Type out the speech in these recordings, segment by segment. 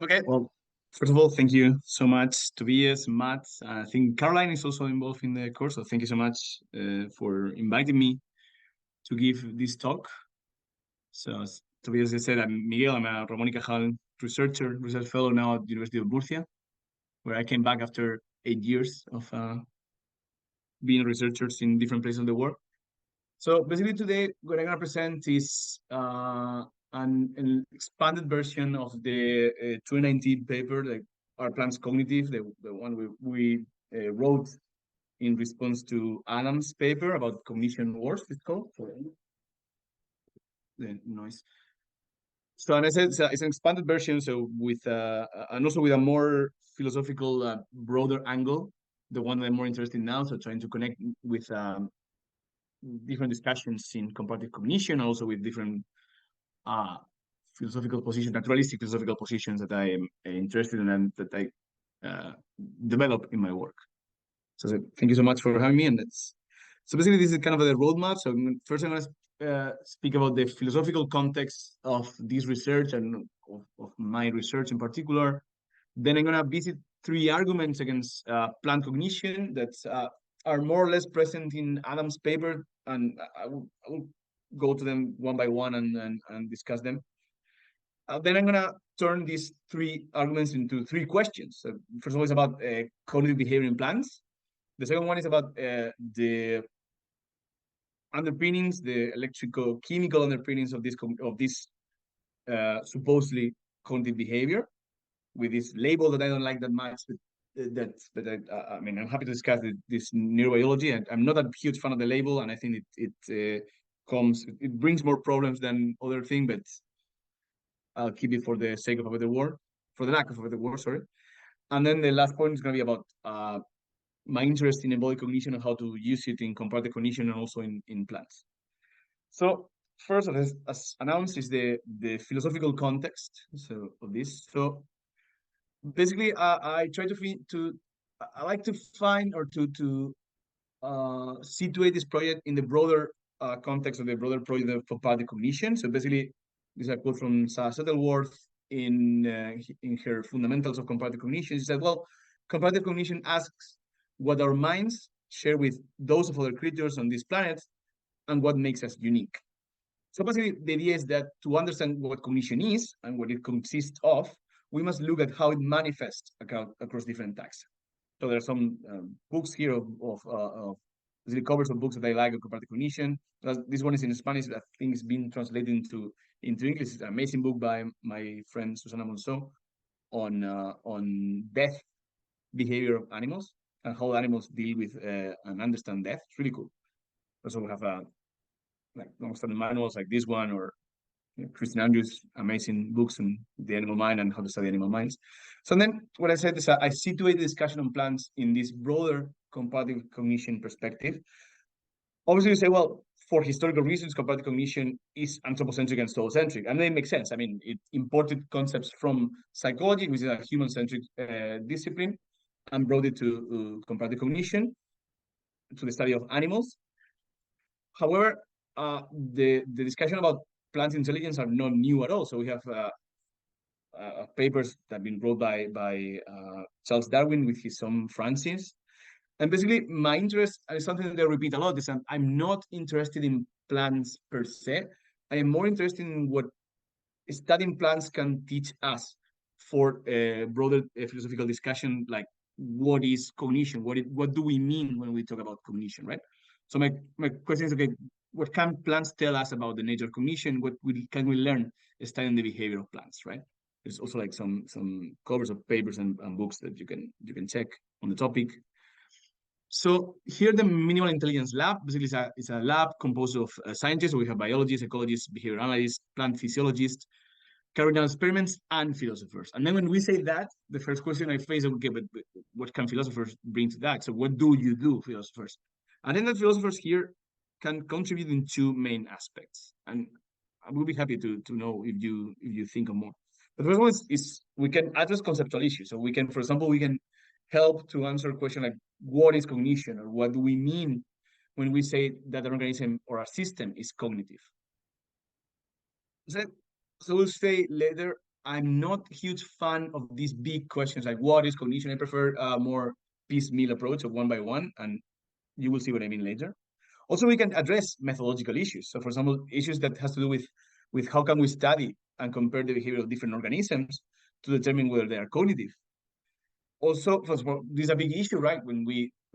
Okay, well, first of all, thank you so much, Tobias, Matt. I think Caroline is also involved in the course, so thank you so much for inviting me to give this talk. So, as Tobias just said, I'm Miguel. I'm a Ramón y Cajal research fellow now at the University of Murcia, where I came back after 8 years of being researchers in different places of the world. So basically today, what I'm going to present is an expanded version of the 2019 paper, like Are Plants Cognitive, the one we wrote in response to Adam's paper about cognition wars, it's called. The noise. So, and I said it's an expanded version, so with and also with a more philosophical, broader angle, the one that I'm more interested in now. So trying to connect with different discussions in comparative cognition, also with different philosophical positions, naturalistic philosophical positions that I am interested in and that I develop in my work. So thank you so much for having me. And so basically this is kind of the roadmap. So first I'm going to speak about the philosophical context of this research and of my research in particular. Then I'm going to visit three arguments against plant cognition that are more or less present in Adam's paper, and I will go to them one by one and discuss them. Then I'm going to turn these three arguments into three questions. So first of all, it's about cognitive behavior in plants. The second one is about the underpinnings, the electrical chemical underpinnings of this supposedly cognitive behavior, with this label that I don't like that much. But I mean, I'm happy to discuss this neurobiology, and I'm not a huge fan of the label, and I think it brings more problems than other thing, but I'll keep it for the sake of a better word, for the lack of a better word, sorry. And then the last point is going to be about my interest in embodied cognition and how to use it in comparative cognition and also in plants. So first, as announced, is the philosophical context of this. So basically, I try I like to find or to situate this project in the broader context of the broader project of comparative cognition. So basically, this is a quote from Sarah Settleworth in her Fundamentals of Comparative Cognition. She said, well, comparative cognition asks what our minds share with those of other creatures on this planet and what makes us unique. So basically, the idea is that to understand what cognition is and what it consists of, we must look at how it manifests across different tasks. So there are some books here of the covers of books that I like on comparative cognition. This one is in Spanish. I think it's been translated into English. It's an amazing book by my friend Susana Monceau on death behavior of animals and how animals deal with and understand death. It's really cool. Also, we have like long-standing manuals like this one, or Christian Andrews' amazing books on the animal mind and how to study animal minds. So then what I said is I situate the discussion on plants in this broader comparative cognition perspective. Obviously, you say, well, for historical reasons, comparative cognition is anthropocentric and zoocentric. And it makes sense. I mean, it imported concepts from psychology, which is a human-centric discipline, and brought it to comparative cognition, to the study of animals. However, the discussion about plant intelligence are not new at all. So we have papers that have been wrote by Charles Darwin with his son Francis. And basically, my interest, and it's something that I repeat a lot, is that I'm not interested in plants per se. I am more interested in what studying plants can teach us for a broader philosophical discussion, like what is cognition? What do we mean when we talk about cognition, right? So my question is, okay, what can plants tell us about the nature of cognition? What can we learn studying the behavior of plants, right? There's also like some covers of papers and books that you can check on the topic. So here the Minimal Intelligence Lab basically is a lab composed of scientists. We have biologists, ecologists, behavior analysts, plant physiologists, carrying out experiments, and philosophers. And then when we say that, the first question I face is, okay, but what can philosophers bring to that? So what do you do, philosophers? And then the philosophers here can contribute in two main aspects. And I will be happy to know if you think of more. The first one is we can address conceptual issues. So we can, for example, we can help to answer a question like, what is cognition, or what do we mean when we say that an organism or a system is cognitive? So we'll say later I'm not a huge fan of these big questions like what is cognition. I prefer a more piecemeal approach of one by one, and you will see what I mean later. Also, we can address methodological issues. So, for example, issues that has to do with how can we study and compare the behavior of different organisms to determine whether they are cognitive. Also, first of all, this is a big issue, right? I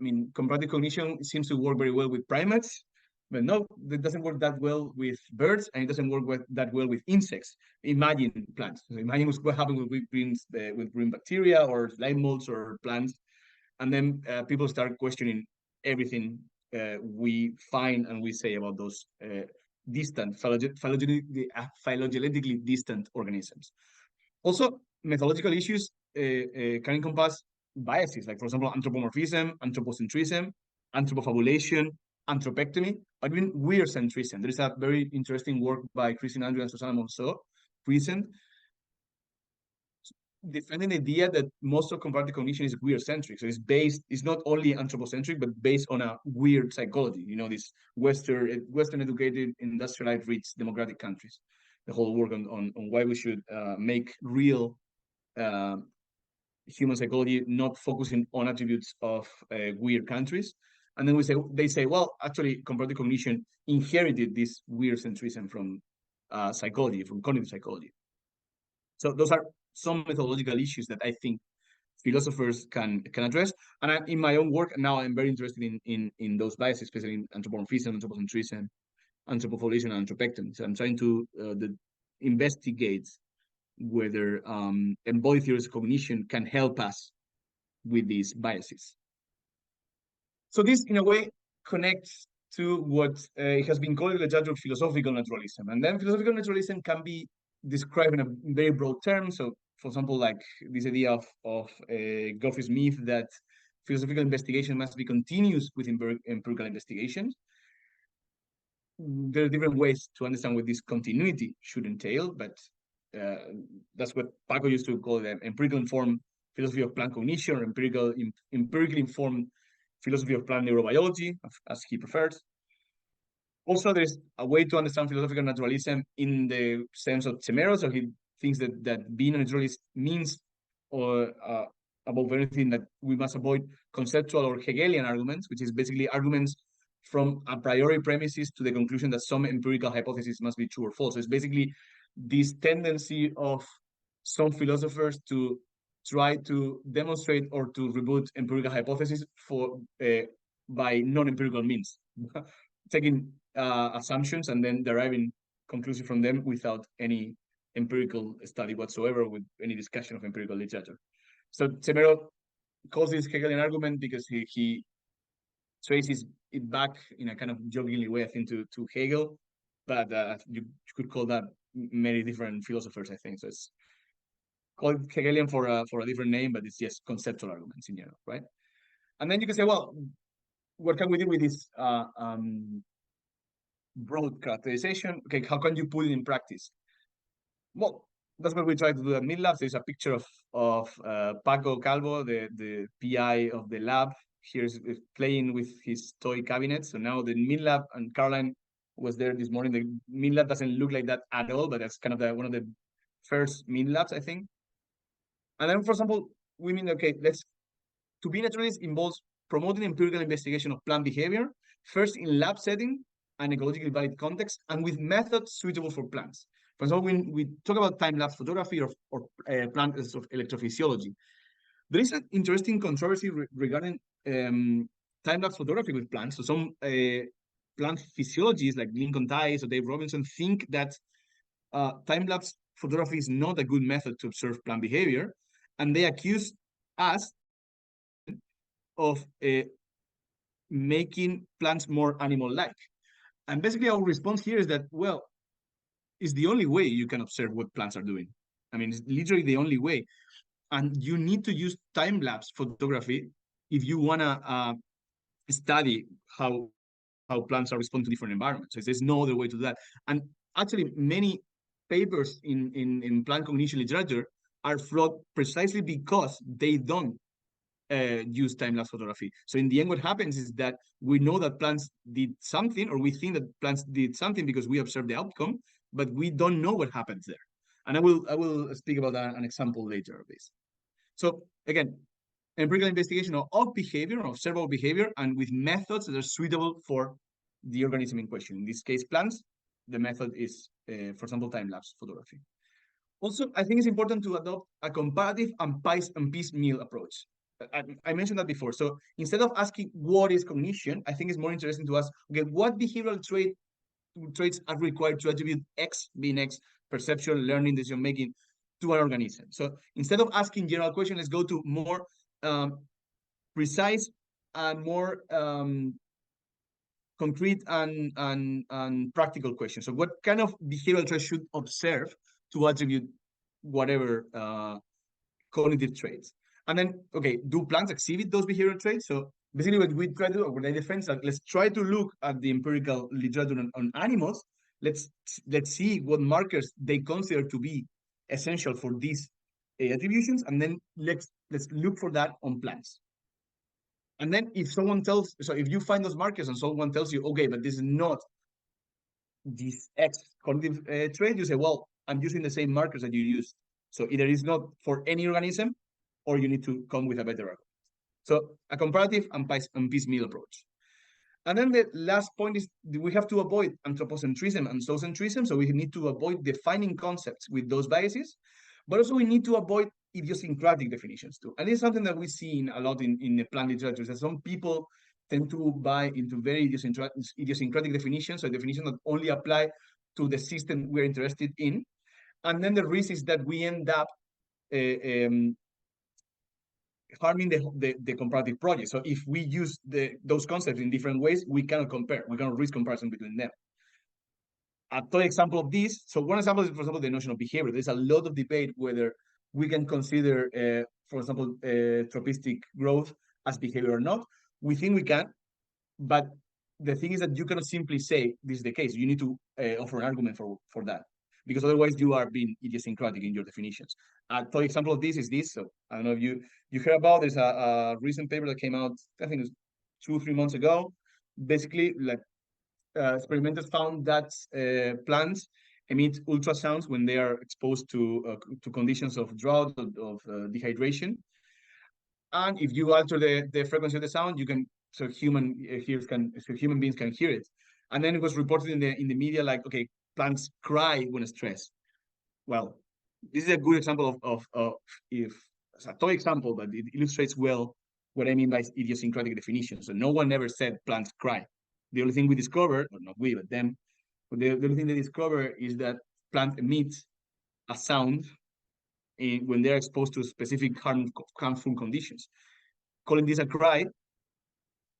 mean, comparative cognition seems to work very well with primates, but no, it doesn't work that well with birds, and it doesn't work that well with insects. Imagine plants. So imagine what happens with green bacteria or slime molds or plants, and then people start questioning everything we find and we say about those distant, phylogenetically distant organisms. Also, methodological issues can encompass biases, like, for example, anthropomorphism, anthropocentrism, anthropofabulation, anthropectomy, or even weird centrism. There is a very interesting work by Christine Andrew and Susanna Monceau, recent, defending the idea that most of comparative cognition is weird-centric. So it's not only anthropocentric, but based on a weird psychology. You know, these Western-educated, industrialized, rich, democratic countries. The whole work on why we should make real human psychology not focusing on attributes of weird countries. And then they say, well, actually, comparative cognition inherited this weird centrism from psychology, from cognitive psychology. So those are some methodological issues that I think philosophers can address. And in my own work now, I'm very interested in those biases, especially in anthropomorphism, anthropocentrism, anthropofabulation, and anthropectomy. So I'm trying to investigate whether embodied theories of cognition can help us with these biases. So this, in a way, connects to what has been called the literature of philosophical naturalism. And then philosophical naturalism can be described in a very broad term. So, for example, like this idea of Geoffrey Smith that philosophical investigation must be continuous with empirical investigations. There are different ways to understand what this continuity should entail, but that's what Paco used to call the empirical informed philosophy of plant cognition, or empirically informed philosophy of plant neurobiology, as he prefers. Also, there's a way to understand philosophical naturalism in the sense of Temero. So he thinks that being a naturalist means, or above everything, that we must avoid conceptual or Hegelian arguments, which is basically arguments from a priori premises to the conclusion that some empirical hypothesis must be true or false. So it's basically this tendency of some philosophers to try to demonstrate or to rebut empirical hypotheses by non-empirical means, taking assumptions and then deriving conclusions from them without any empirical study whatsoever, with any discussion of empirical literature. So Temero calls this Hegelian argument because he traces it back in a kind of jokingly way, I think, to Hegel, but you could call that many different philosophers, I think. So it's called Hegelian for a different name, but it's just conceptual arguments in general, right? And then you can say, well, what can we do with this broad characterization? Okay, how can you put it in practice? Well, that's what we try to do at MinLab. There's a picture of Paco Calvo, the PI of the lab. Here's playing with his toy cabinet. So now the MinLab, and Caroline was there this morning. The MinLab doesn't look like that at all, but that's kind of one of the first MinLabs, I think. And then, for example, we mean, okay, to be naturalist involves promoting empirical investigation of plant behavior, first in lab setting and ecologically valid context, and with methods suitable for plants. For example, when we talk about time-lapse photography or plant electrophysiology, there is an interesting controversy regarding time-lapse photography with plants. So some plant physiologists like Lincoln Tice or Dave Robinson think that time-lapse photography is not a good method to observe plant behavior, and they accuse us of making plants more animal-like. And basically our response here is that, well, it's the only way you can observe what plants are doing. I mean, it's literally the only way. And you need to use time-lapse photography if you want to study how plants are responding to different environments. So there's no other way to do that. And actually, many papers in plant cognition literature are flawed precisely because they don't use time-lapse photography. So in the end, what happens is that we know that plants did something, or we think that plants did something because we observed the outcome, but we don't know what happens there. And I will speak about an example later of this. So again, empirical investigation of behavior, of observable behavior, and with methods that are suitable for the organism in question. In this case, plants. The method is, for example, time-lapse photography. Also, I think it's important to adopt a comparative and piecemeal approach. I mentioned that before. So instead of asking what is cognition, I think it's more interesting to ask, okay, what behavioral traits are required to attribute X, being X, perception, learning, decision making, to an organism. So instead of asking general questions, let's go to more precise and more concrete and practical questions. So what kind of behavioral traits should observe to attribute whatever cognitive traits? And then, okay, do plants exhibit those behavioral traits? So basically what we try to do, or what I defend, like, let's try to look at the empirical literature on animals. Let's see what markers they consider to be essential for these attributions, and then let's look for that on plants. And then if someone tells, so if you find those markers and someone tells you, okay, but this is not this X cognitive trait, you say, well, I'm using the same markers that you used. So either it's not for any organism, or you need to come with a better argument. So a comparative and piecemeal approach. And then the last point is we have to avoid anthropocentrism and zoocentrism. So we need to avoid defining concepts with those biases, but also we need to avoid idiosyncratic definitions too. And it's something that we see a lot in the plant literature, that some people tend to buy into very idiosyncratic definitions, so definitions that only apply to the system we're interested in. And then the risk is that we end up harming the comparative project. So if we use those concepts in different ways, we cannot compare. We cannot risk comparison between them. A toy example of this. So one example is, for example, the notion of behavior. There's a lot of debate whether we can consider, for example, tropistic growth as behavior or not. We think we can, but the thing is that you cannot simply say this is the case. You need to offer an argument for that, because otherwise you are being idiosyncratic in your definitions. A toy example of this is this. So I don't know if you heard about, there's a recent paper that came out, I think it was 2 or 3 months ago. Basically, like experimenters found that plants emit ultrasounds when they are exposed to conditions of drought, of dehydration. And if you alter the frequency of the sound, you can, so human beings can hear it. And then it was reported in the media, like, okay, plants cry when stressed. Well, this is a good example of if it's a toy example, but it illustrates well what I mean by idiosyncratic definition. So no one ever said plants cry. The only thing we discovered, or not we, but them, the only thing they discover is that plants emit a sound when they're exposed to specific harmful conditions. Calling this a cry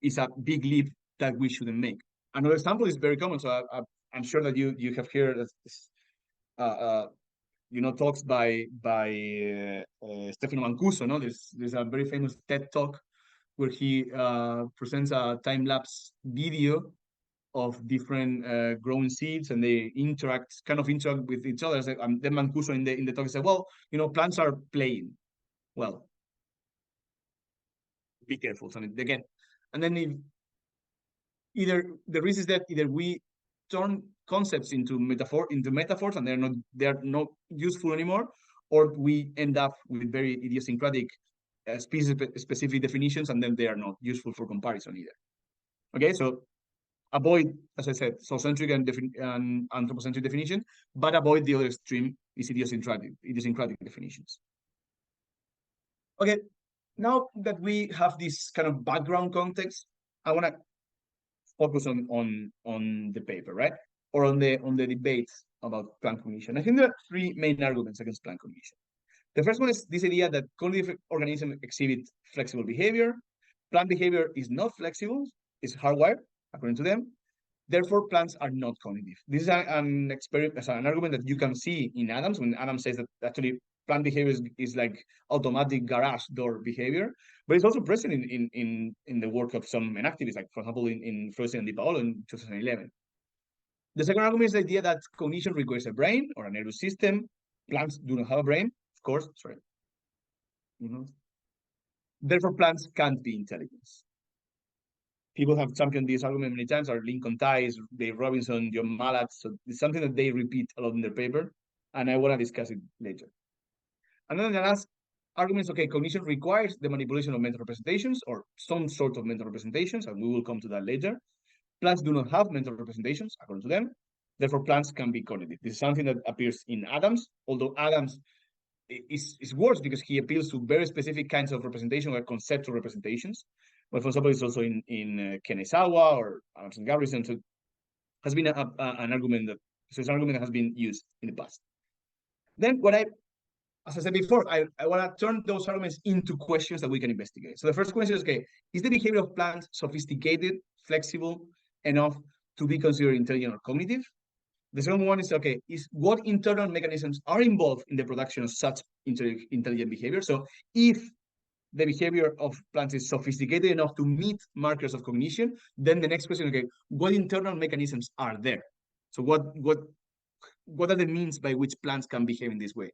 is a big leap that we shouldn't make. Another example is very common. So I'm sure that you have heard talks by Stefano Mancuso. No, there's a very famous TED talk where he presents a time-lapse video of different growing seeds, and they interact with each other. So, then Mancuso in the talk said, well, plants are playing. Well, be careful. So again, and then either the risk is that either we turn concepts into metaphors and they're not useful anymore, or we end up with very idiosyncratic specific definitions, and then they are not useful for comparison either. Okay, so avoid, as I said, zoocentric and anthropocentric definition, but avoid the other extreme, is idiosyncratic definitions. Okay, now that we have this kind of background context, I want to focus on the paper, right? Or on the debates about plant cognition. I think there are 3 main arguments against plant cognition. The first one is this idea that cognitive organisms exhibit flexible behavior. Plant behavior is not flexible, it's hardwired, according to them. Therefore, plants are not cognitive. This is an argument that you can see in Adams, when Adams says that actually plant behavior is like automatic garage door behavior, but it's also present in the work of some activists, like, for example, in Freud and Di Paolo in 2011. The second argument is the idea that cognition requires a brain or a nervous system. Plants do not have a brain, of course, sorry. Therefore, plants can't be intelligence. People have championed this argument many times, are Lincoln Tice, Dave Robinson, John Mallat. So it's something that they repeat a lot in their paper. and I want to discuss it later. And then the last argument is, okay, cognition requires the manipulation of mental representations or some sort of mental representations, and we will come to that later. Plants do not have mental representations, according to them. Therefore, plants can be cognitive. This is something that appears in Adams, although Adams is worse because he appeals to very specific kinds of representation or conceptual representations. But for example, it's also in Kenesawa or Adams and Gabrielson. So has been an argument that it's an argument that has been used in the past. Then as I said before, I want to turn those arguments into questions that we can investigate. So the first question is, okay, is the behavior of plants sophisticated, flexible enough to be considered intelligent or cognitive? The second one is, okay, is what internal mechanisms are involved in the production of such intelligent behavior? So if the behavior of plants is sophisticated enough to meet markers of cognition, then the next question, okay, what internal mechanisms are there? So what are the means by which plants can behave in this way?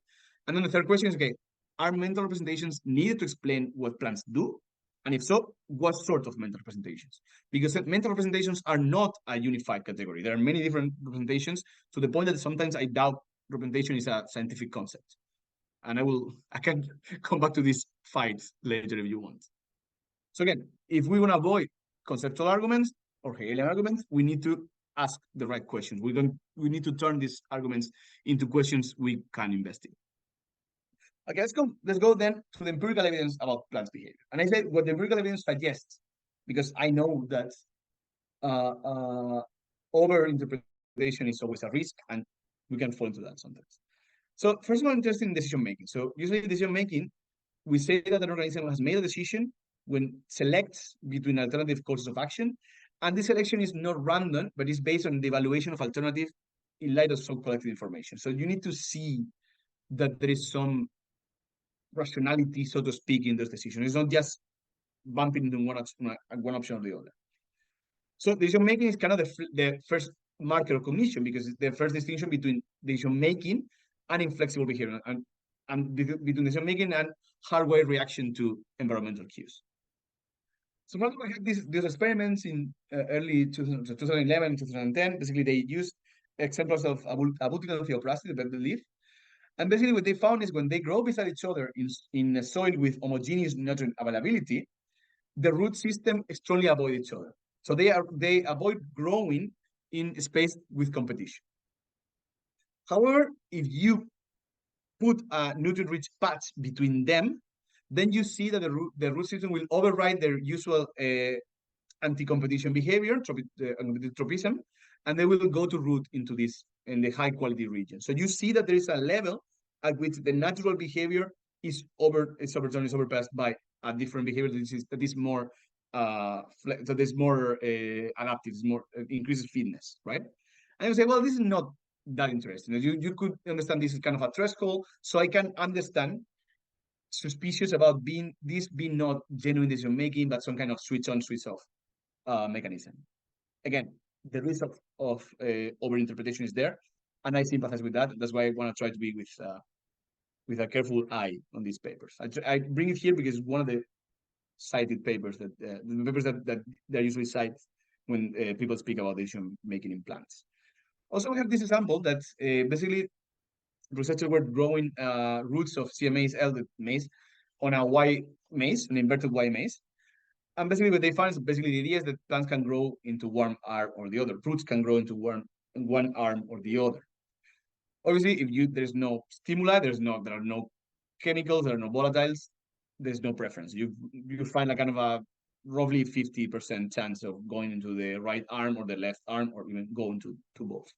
And then the third question is, okay, are mental representations needed to explain what plants do? And if so, what sort of mental representations? Because mental representations are not a unified category. There are many different representations to the point that sometimes I doubt representation is a scientific concept. And I can come back to these fights later if you want. So again, if we want to avoid conceptual arguments or Hegelian arguments, we need to ask the right questions. We need to turn these arguments into questions we can investigate. Okay, let's go then to the empirical evidence about plants' behavior. And I say what the empirical evidence suggests, because I know that over-interpretation is always a risk, and we can fall into that sometimes. So first of all, interested in decision-making. So usually decision-making, we say that an organism has made a decision when selects between alternative courses of action, and this selection is not random, but is based on the evaluation of alternative in light of some collected information. So you need to see that there is some rationality, so to speak, in those decisions. It's not just bumping into one option or the other. So decision-making is kind of the first marker of cognition, because it's the first distinction between decision-making and inflexible behavior, and between decision-making and hardwired reaction to environmental cues. So we had these experiments in early 2011, 2010. Basically, they used examples of abutinal theoplasty, the leaf. And basically what they found is when they grow beside each other in a soil with homogeneous nutrient availability, the root system strongly avoid each other. So they avoid growing in space with competition. However, if you put a nutrient-rich patch between them, then you see that the root system will override their usual anti-competition behavior, tropism, and they will go to root into this in the high-quality region. So you see that there is a level at which the natural behavior is overpassed by a different behavior that is more adaptive, increases fitness, right? And you say, well, this is not that interesting. You could understand this is kind of a threshold, so I can understand suspicious about being not genuine decision making, but some kind of switch on, switch off mechanism. Again, the risk of overinterpretation is there, and I sympathize with that. That's why I want to try to be with a careful eye on these papers. I bring it here because one of the cited papers that the papers that they usually cite when people speak about decision making in plants. Also, we have this example that basically researchers were growing roots of CMA's elder maize on a Y maize, an inverted Y maize. And basically what they found is basically the idea is that plants can grow into one arm or the other. Roots can grow into one arm or the other. Obviously, if there's no stimuli, there are no chemicals, there are no volatiles, there's no preference. You find a kind of a roughly 50% chance of going into the right arm or the left arm, or even going to both.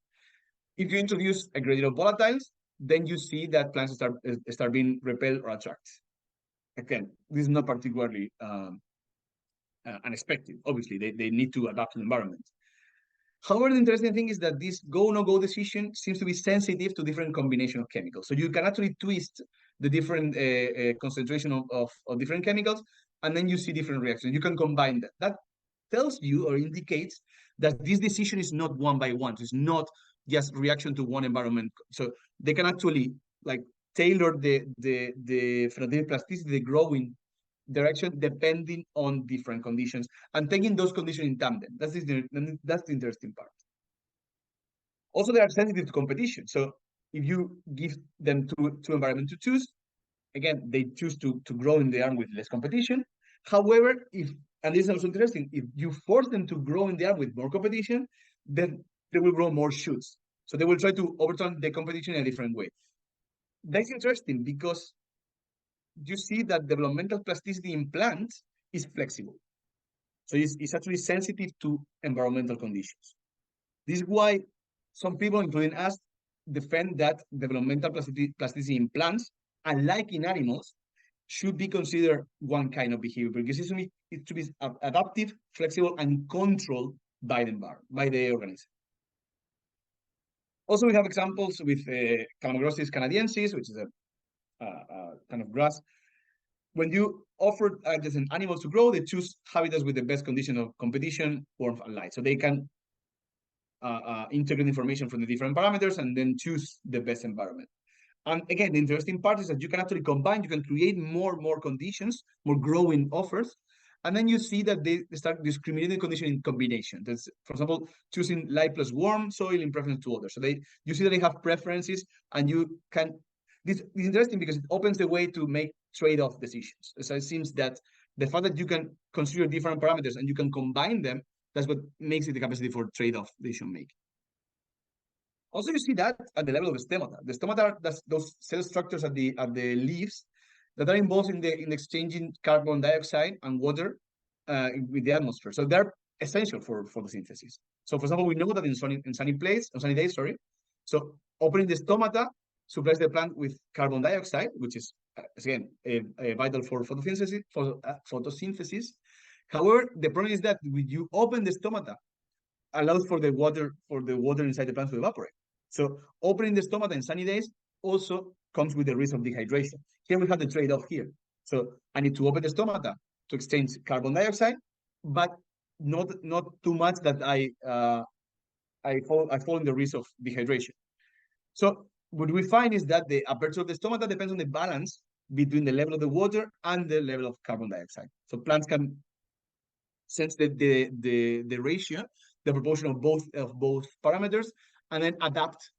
If you introduce a gradient of volatiles, then you see that plants start being repelled or attracted. Again, this is not particularly unexpected. Obviously, they need to adapt to the environment. However, the interesting thing is that this go-no-go decision seems to be sensitive to different combination of chemicals. So you can actually twist the different concentration of different chemicals, and then you see different reactions. You can combine that. That tells you or indicates that this decision is not one by one. It's not just reaction to one environment. So they can actually tailor the phenotypic plasticity, the growing direction, depending on different conditions and taking those conditions in tandem. That's the interesting part. Also, they are sensitive to competition. So if you give them two environments to choose, again, they choose to grow in the arm with less competition. However, and this is also interesting, if you force them to grow in the arm with more competition, then they will grow more shoots. So they will try to overturn the competition in a different way. That's interesting because you see that developmental plasticity in plants is flexible. So it's actually sensitive to environmental conditions. This is why some people, including us, defend that developmental plasticity in plants, unlike in animals, should be considered one kind of behavior because it should be adaptive, flexible, and controlled by the environment, by the organism. Also, we have examples with Calamagrostis canadiensis, which is a kind of grass. When you offer adjacent animals to grow, they choose habitats with the best condition of competition, warmth, and light. So they can integrate information from the different parameters and then choose the best environment. And again, the interesting part is that you can actually combine, you can create more conditions, more growing offers. And then you see that they start discriminating condition in combination. That's, for example, choosing light plus warm soil in preference to others. So you see that they have preferences, and you can. This is interesting because it opens the way to make trade-off decisions. So it seems that the fact that you can consider different parameters and you can combine them, that's what makes it the capacity for trade-off decision making. Also, you see that at the level of the stomata. The stomata, that's those cell structures at the leaves that are involved in the exchanging carbon dioxide and water with the atmosphere. So they're essential for photosynthesis. So, for example, we know that in sunny days, sorry. So opening the stomata supplies the plant with carbon dioxide, which is again vital for photosynthesis. However, the problem is that when you open the stomata, allows for the water inside the plant to evaporate. So opening the stomata in sunny days also comes with the risk of dehydration. Here we have the trade-off here. So I need to open the stomata to exchange carbon dioxide, but not too much that I fall in the risk of dehydration. So what we find is that the aperture of the stomata depends on the balance between the level of the water and the level of carbon dioxide. So plants can sense the ratio, the proportion of both parameters, and then adapt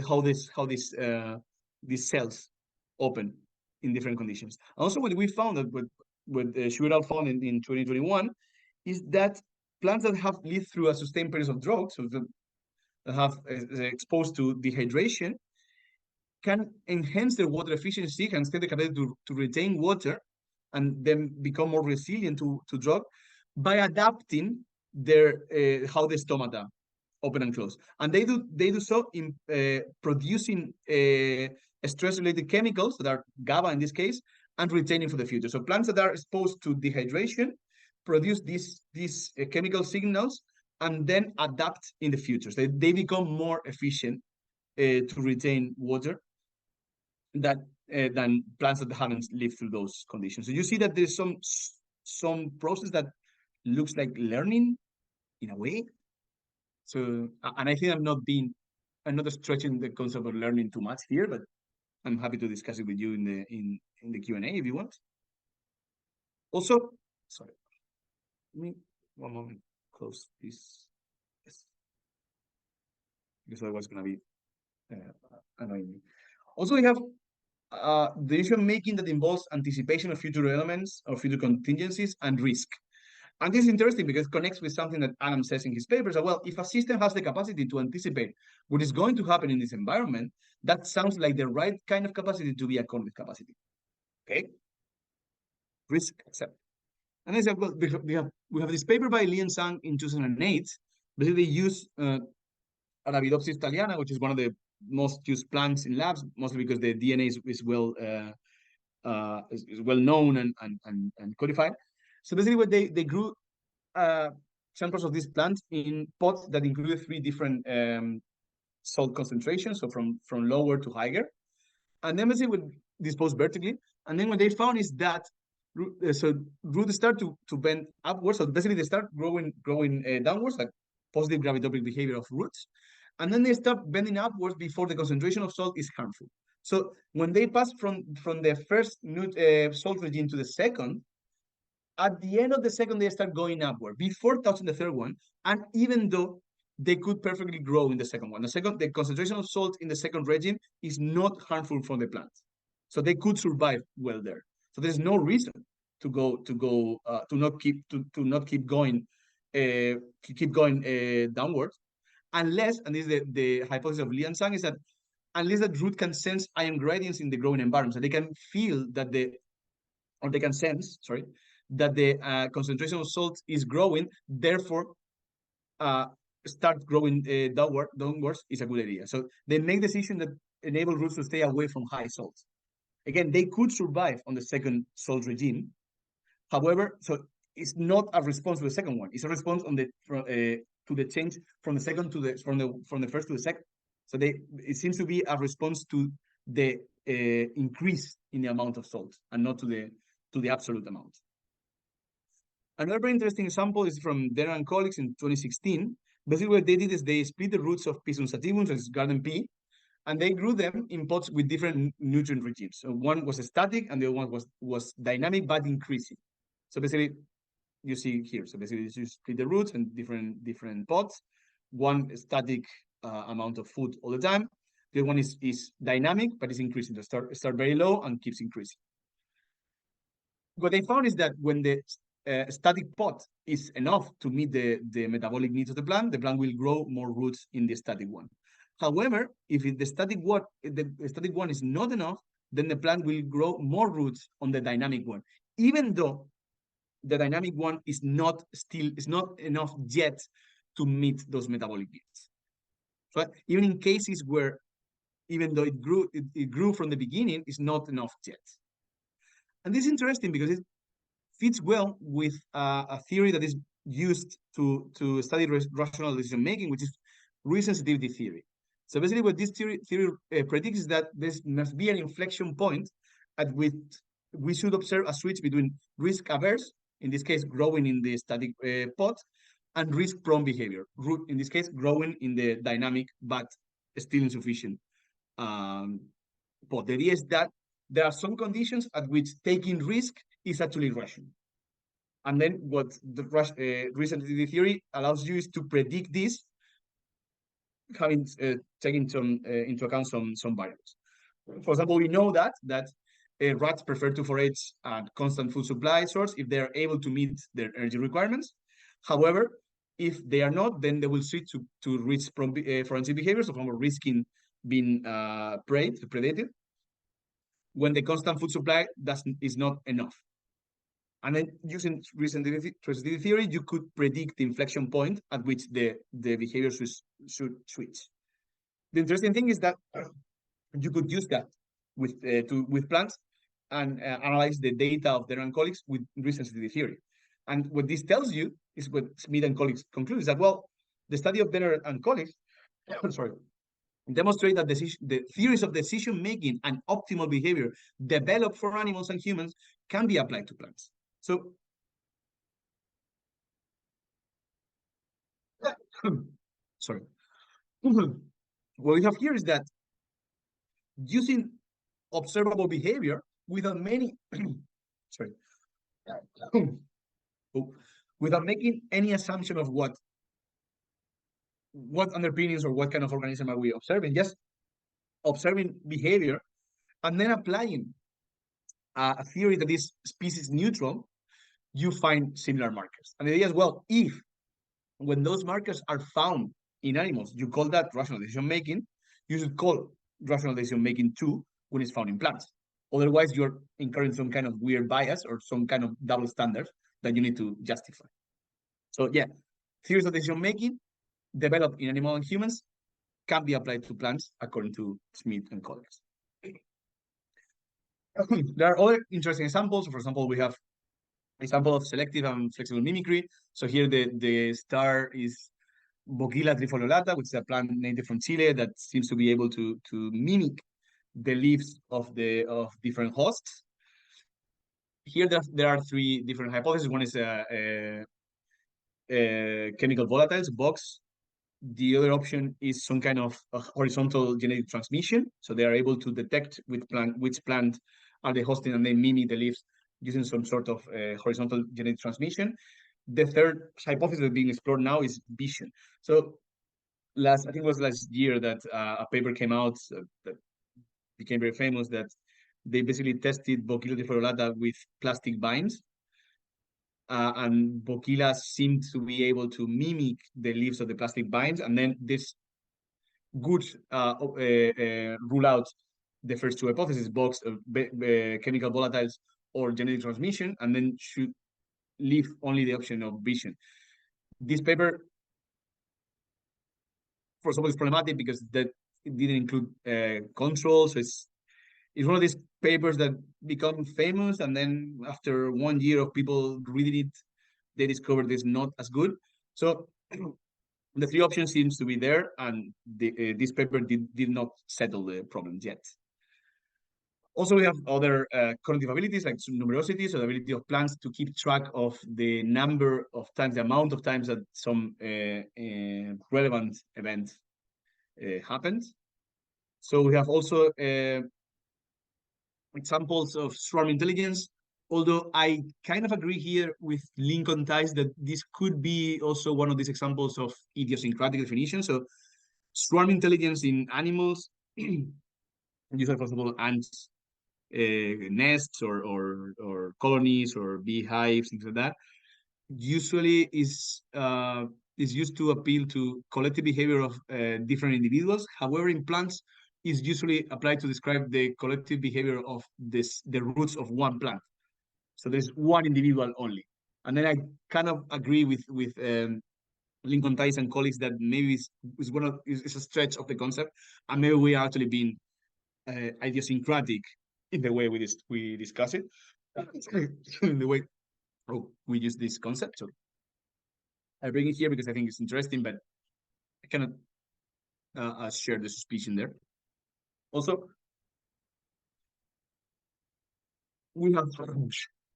how these cells open in different conditions. Also, what we found that what Schuerl found in 2021 is that plants that have lived through a sustained period of drought, so that have exposed to dehydration, can enhance their water efficiency, can stay the capacity to retain water, and then become more resilient to drought by adapting their how the stomata open and close. And they do so in producing stress-related chemicals that are GABA in this case, and retaining for the future. So plants that are exposed to dehydration produce these chemical signals and then adapt in the future. So they become more efficient to retain water than plants that haven't lived through those conditions. So you see that there's some process that looks like learning in a way. So, and I think I'm not stretching the concept of learning too much here, but I'm happy to discuss it with you in the Q&A if you want. Also, sorry, let me one moment close this. Yes. Because otherwise it's gonna be annoying me. Also, we have decision making that involves anticipation of future elements or future contingencies and risk. And this is interesting because it connects with something that Adam says in his papers. Well, if a system has the capacity to anticipate what is going to happen in this environment, that sounds like the right kind of capacity to be a cognitive capacity. Okay? Risk accept. And I said, well, we have this paper by Li and Zhang in 2008. Basically, they use Arabidopsis thaliana, which is one of the most used plants in labs, mostly because the DNA is well known and codified. So basically, what they grew samples of these plants in pots that included 3 different salt concentrations, so from lower to higher, and then basically would dispose vertically. And then what they found is that roots start to bend upwards. So basically, they start growing downwards, like positive gravitopic behavior of roots, and then they start bending upwards before the concentration of salt is harmful. So when they pass from the first salt regime to the second, at the end of the second, they start going upward before touching the third one. And even though they could perfectly grow in the second one. The concentration of salt in the second regime is not harmful for the plant, so they could survive well there. So there's no reason to not keep going downwards, unless, and this is the hypothesis of Li and Sang, is that unless the root can sense ion gradients in the growing environment, so they can feel that they can sense, sorry, that the concentration of salt is growing, therefore uh, start growing downwards is a good idea. So they make decisions that enable roots to stay away from high salt. Again, they could survive on the second salt regime. However, so it's not a response to the second one. It's a response on the to the change from the second to the from the first to the second. So it seems to be a response to the increase in the amount of salt and not to the absolute amount. Another very interesting example is from Denner and colleagues in 2016. Basically, what they did is they split the roots of Pisum sativum, as garden pea, and they grew them in pots with different nutrient regimes. So one was static, and the other one was dynamic but increasing. So basically, you see here. So basically, you split the roots in different pots. One static amount of food all the time. The other one is dynamic, but it's increasing. So start very low and keeps increasing. What they found is that when the static pot is enough to meet the metabolic needs of the plant will grow more roots in the static one. However, if the static one is not enough, then the plant will grow more roots on the dynamic one, even though the dynamic one is not enough yet to meet those metabolic needs. So even in cases where, even though it grew from the beginning, it's not enough yet. And this is interesting because it fits well with a theory that is used to study rational decision making, which is resensitivity theory. So basically, what this theory predicts is that there must be an inflection point at which we should observe a switch between risk averse, in this case, growing in the static pot, and risk prone behavior, in this case, growing in the dynamic but still insufficient pot. The idea is that there are some conditions at which taking risk is actually rational. And then what the resensitivity theory allows you is to predict this, having taken into account some variables. For example, we know that rats prefer to forage at constant food supply source if they are able to meet their energy requirements. However, if they are not, then they will switch to risk forensic behaviors, so from risking being predated, when the constant food supply is not enough. And then using resensitivity theory, you could predict the inflection point at which the behavior should switch. The interesting thing is that you could use that with plants and analyze the data of their colleagues with resensitivity theory. And what this tells you is what Smith and colleagues conclude is that, well, the study of Denner and colleagues, sorry, demonstrate that the theories of decision making and optimal behavior developed for animals and humans can be applied to plants. So, sorry. What we have here is that using observable behavior without many, sorry, without making any assumption of what underpinnings or what kind of organism are we observing, just observing behavior and then applying a theory that is species neutral, you find similar markers. And the idea is, well, if when those markers are found in animals, you call that rational decision making, you should call rational decision making too when it's found in plants. Otherwise, you're incurring some kind of weird bias or some kind of double standard that you need to justify. So yeah, theories of decision making developed in animals and humans can be applied to plants according to Smith and colleagues. There are other interesting examples. For example, we have example of selective and flexible mimicry. So here the star is Bogilla trifoliolata, which is a plant native from Chile that seems to be able to mimic the leaves of different hosts. Here there are three different hypotheses. One is chemical volatiles, box. The other option is some kind of horizontal genetic transmission. So they are able to detect which plant are they hosting and they mimic the leaves using some sort of horizontal genetic transmission. The third hypothesis being explored now is vision. So I think it was last year that a paper came out that became very famous, that they basically tested Bocchilla deflorata with plastic vines, and Bocchilla seemed to be able to mimic the leaves of the plastic vines, and then this could rule out the first two hypotheses, box chemical volatiles or genetic transmission, and then should leave only the option of vision. This paper, for example, is problematic because that it didn't include control. So it's one of these papers that become famous, and then after 1 year of people reading it, they discovered it's not as good. So the three options seems to be there, and this paper did not settle the problems yet. Also, we have other cognitive abilities like numerosity, so the ability of plants to keep track of the number of times, the amount of times that some relevant event happens. So we have also examples of swarm intelligence, although I kind of agree here with Lincoln Tice that this could be also one of these examples of idiosyncratic definition. So swarm intelligence in animals, usually, for example, ants, nests or colonies or beehives, things like that, usually is used to appeal to collective behavior of different individuals. However, in plants, is usually applied to describe the collective behavior of the roots of one plant. So there's one individual only. And then I kind of agree with Lincoln Tice and colleagues that maybe it's a stretch of the concept, and maybe we are actually being idiosyncratic in the way we discuss it, in the way we use this concept. So I bring it here because I think it's interesting, but I cannot share the suspicion there. Also, we have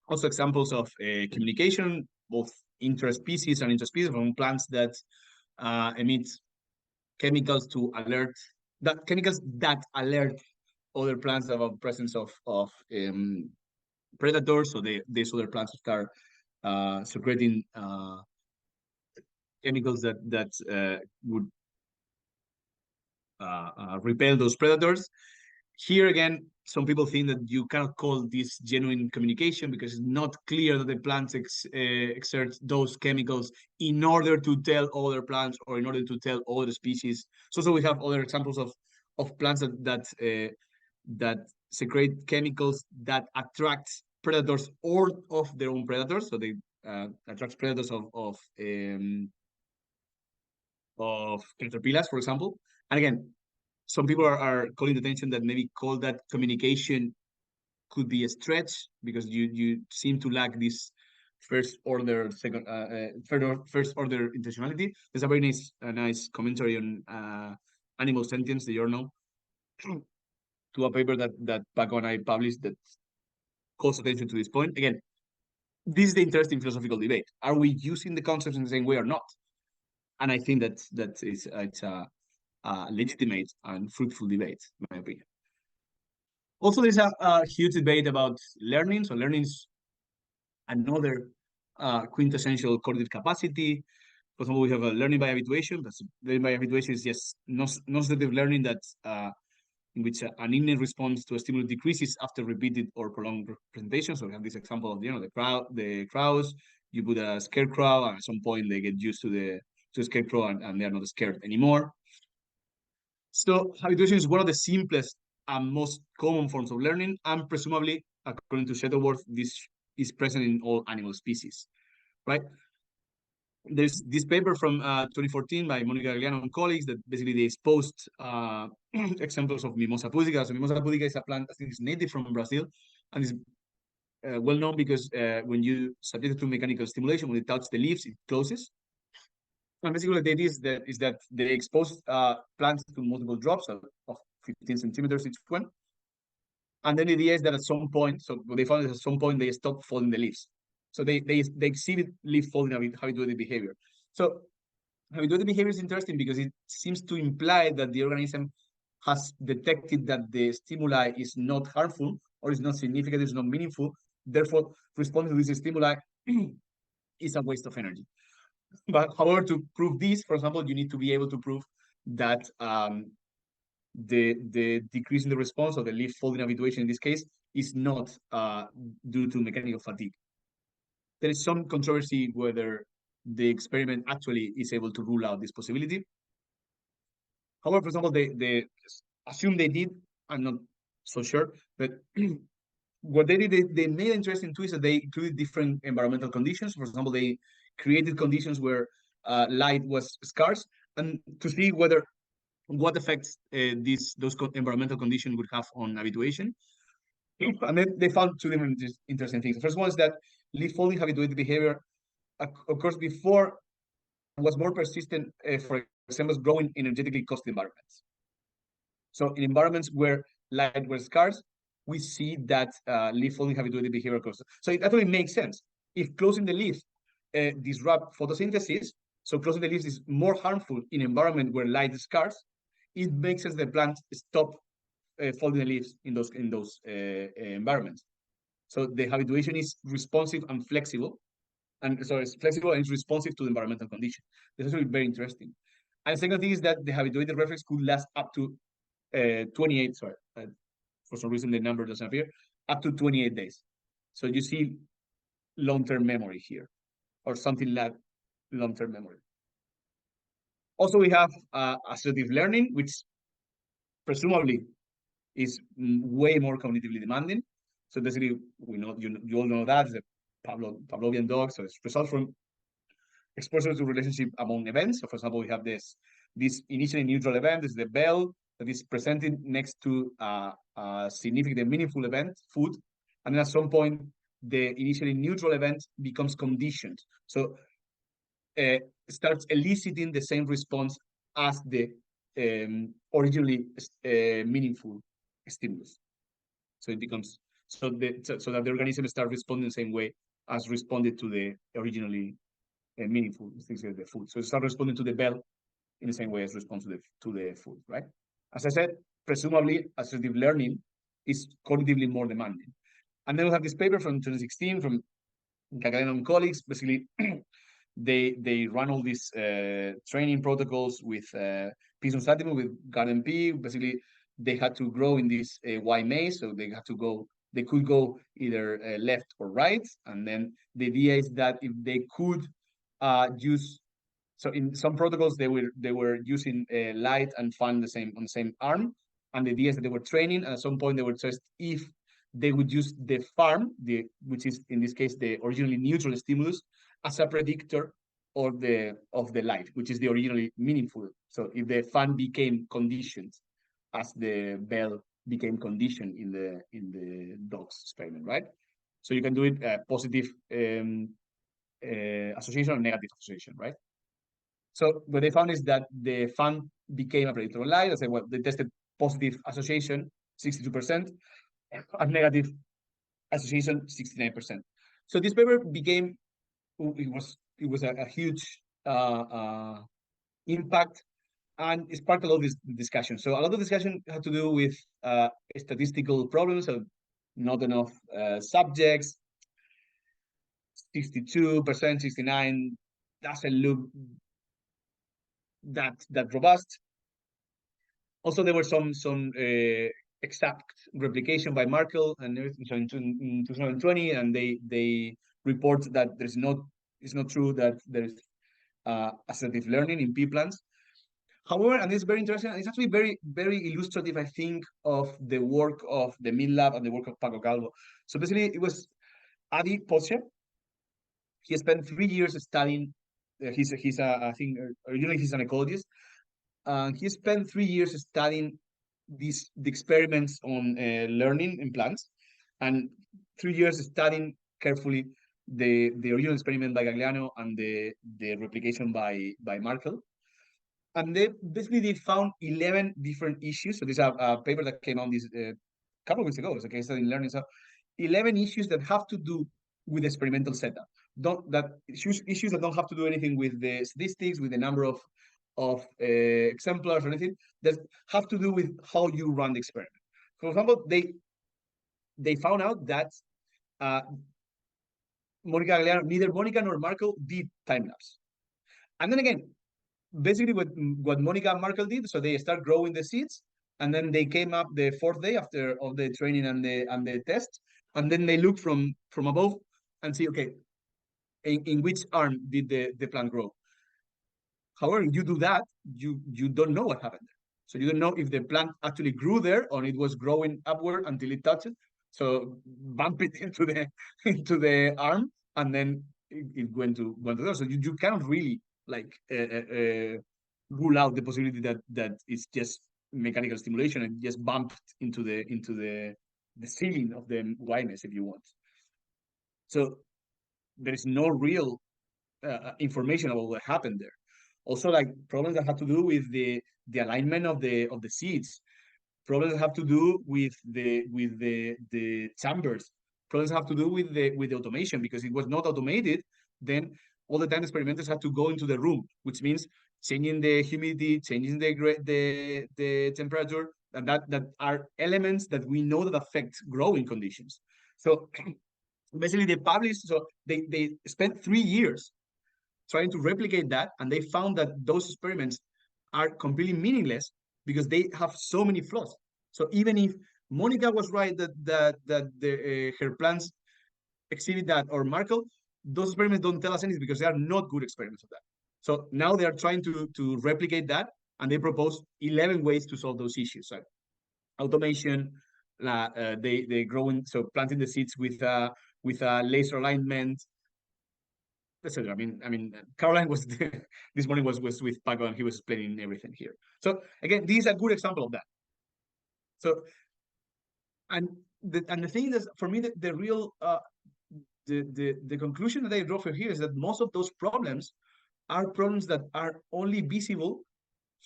also examples of communication, both interspecies and interspecies, from plants that emit chemicals that alert other plants about presence of predators. So these other plants start secreting chemicals that would repel those predators. Here again, some people think that you cannot call this genuine communication because it's not clear that the plants exert those chemicals in order to tell other plants or in order to tell other species. So we have other examples of plants that secrete chemicals that attract predators or of their own predators. So they attract predators of caterpillars, for example. And again, some people are calling attention that maybe call that communication could be a stretch because you seem to lack this first order intentionality. There's a very nice commentary on Animal Sentience, the journal, to a paper that Paco and I published that calls attention to this point. Again, this is the interesting philosophical debate. Are we using the concepts in the same way or not? And I think it's a legitimate and fruitful debate, in my opinion. Also, there's a huge debate about learning. So learning is another quintessential cognitive capacity. For example, we have a learning by habituation. Learning by habituation is just nonstative learning that in which an innate response to a stimulus decreases after repeated or prolonged representation. So we have this example of the crows. You put a scarecrow, and at some point they get used to the scarecrow, and they are not scared anymore. So habituation is one of the simplest and most common forms of learning, and presumably, according to Shuttleworth, this is present in all animal species, right? There's this paper from 2014 by Monica Gagliano and colleagues that basically they exposed examples of Mimosa pudica. So Mimosa pudica is a plant, I think it's native from Brazil, and is well known because when you subject it to mechanical stimulation, when it touches the leaves, it closes. And basically, the idea is that they expose plants to multiple drops of 15 centimeters each one. And then the idea is that at some point, so what they found is at some point they stop folding the leaves. So they exhibit leaf folding habituated behavior. So habituated behavior is interesting because it seems to imply that the organism has detected that the stimuli is not harmful or is not significant, is not meaningful. Therefore, responding to this stimuli is a waste of energy. But however, to prove this, for example, you need to be able to prove that the decrease in the response of the leaf folding habituation in this case is not due to mechanical fatigue. There is some controversy whether the experiment actually is able to rule out this possibility. However, for example, they assume they did. I'm not so sure, but what they did, they made interesting twist that they included different environmental conditions. For example, they created conditions where light was scarce, and to see whether what effects those environmental conditions would have on habituation. And then they found two different interesting things. The first one is that leaf folding habituated behavior occurs before was more persistent, for example, growing energetically costly environments. So in environments where light was scarce, we see that leaf folding habituated behavior occurs. So it actually makes sense. If closing the leaf disrupt photosynthesis, so closing the leaves is more harmful in environment where light is scarce, it makes sense the plant stop folding the leaves in those environments. So the habituation is responsive and flexible, and so it's flexible and it's responsive to the environmental condition. This is really very interesting. And the second thing is that the habituated reflex could last up to 28. Sorry, for some reason the number doesn't appear. Up to 28 days. So you see long-term memory here, or something like long-term memory. Also, we have associative learning, which presumably is way more cognitively demanding. So basically, we know you all know that the Pavlovian dog. So it results from exposure to relationship among events. So for example, we have this initially neutral event. This is the bell that is presented next to a significant and meaningful event, food, and then at some point the initially neutral event becomes conditioned. So starts eliciting the same response as the originally meaningful stimulus. So it becomes so that the organism starts responding the same way as responded to the originally meaningful things like the food. So it starts responding to the bell in the same way as responds to the food, right? As I said, presumably associative learning is cognitively more demanding. And then we have this paper from 2016 from Caroline and colleagues. Basically, they run all these training protocols with peas and sativa, with garden pea. Basically, they had to grow in this Y maze, so they could go either left or right. And then the idea is that if they could use, so in some protocols they were using light and fan on the same arm, and the idea is that they were training, and at some point they were test if they would use the farm, which is in this case the originally neutral stimulus, as a predictor of the light, which is the originally meaningful. So if the fan became conditioned as the bell became conditioned in the dog's experiment, right? So you can do it positive association or negative association, right? So what they found is that the fan became a predictor of light. I said, well, they tested positive association, 62%, and negative association, 69%. So this paper became, it was a huge impact, and it sparked a lot of this discussion. So a lot of discussion had to do with statistical problems, so not enough subjects, 62%, 69 doesn't look that robust. Also, there were some exact replication by Markle and everything. So in 2020, and they report that it's not true that there is associative learning in pea plants. However, and it's very interesting, it's actually very, very illustrative, I think, of the work of the Min Lab and the work of Paco Calvo. So basically, it was Adi Poche. He spent 3 years studying. I think originally he's an ecologist. He spent 3 years studying the experiments on learning in plants, and 3 years studying carefully the original experiment by Gagliano and the replication by Markle. And they found 11 different issues. So this is a paper that came out this couple of weeks ago. It's a case study in learning. So 11 issues that have to do with the experimental setup. Issues that don't have to do anything with the statistics, with the number of exemplars or anything, that have to do with how you run the experiment. For example, they found out that neither Monica nor Marco did time lapse. And then again, basically what Monica and Markel did. So they start growing the seeds, and then they came up the fourth day after of the training and the test, and then they look from above and see, okay, in which arm did the plant grow. However, you do that, you don't know what happened there. So you don't know if the plant actually grew there or it was growing upward until it touched it. So bump it into the arm, and then it went to there. So you cannot really like rule out the possibility that it's just mechanical stimulation and just bumped into the ceiling of the whiteness, if you want. So there is no real information about what happened there. Also, like problems that have to do with the alignment of the seeds, problems that have to do with the chambers, problems have to do with the automation, because it was not automated. Then all the time experimenters had to go into the room, which means changing the humidity, changing the temperature, and that are elements that we know that affect growing conditions. So basically they published, so they spent 3 years trying to replicate that, and they found that those experiments are completely meaningless because they have so many flaws. So even if Monica was right that her plants exhibit that, or Markel, those experiments don't tell us anything because they are not good experiments of that. So now they are trying to replicate that, and they propose 11 ways to solve those issues. So automation, they growing, so planting the seeds with a laser alignment, etc. I mean, Caroline was this morning was with Paco, and he was explaining everything here. So again, this is a good example of that. So, and the thing is, for me, the real the conclusion that I draw from here is that most of those problems are problems that are only visible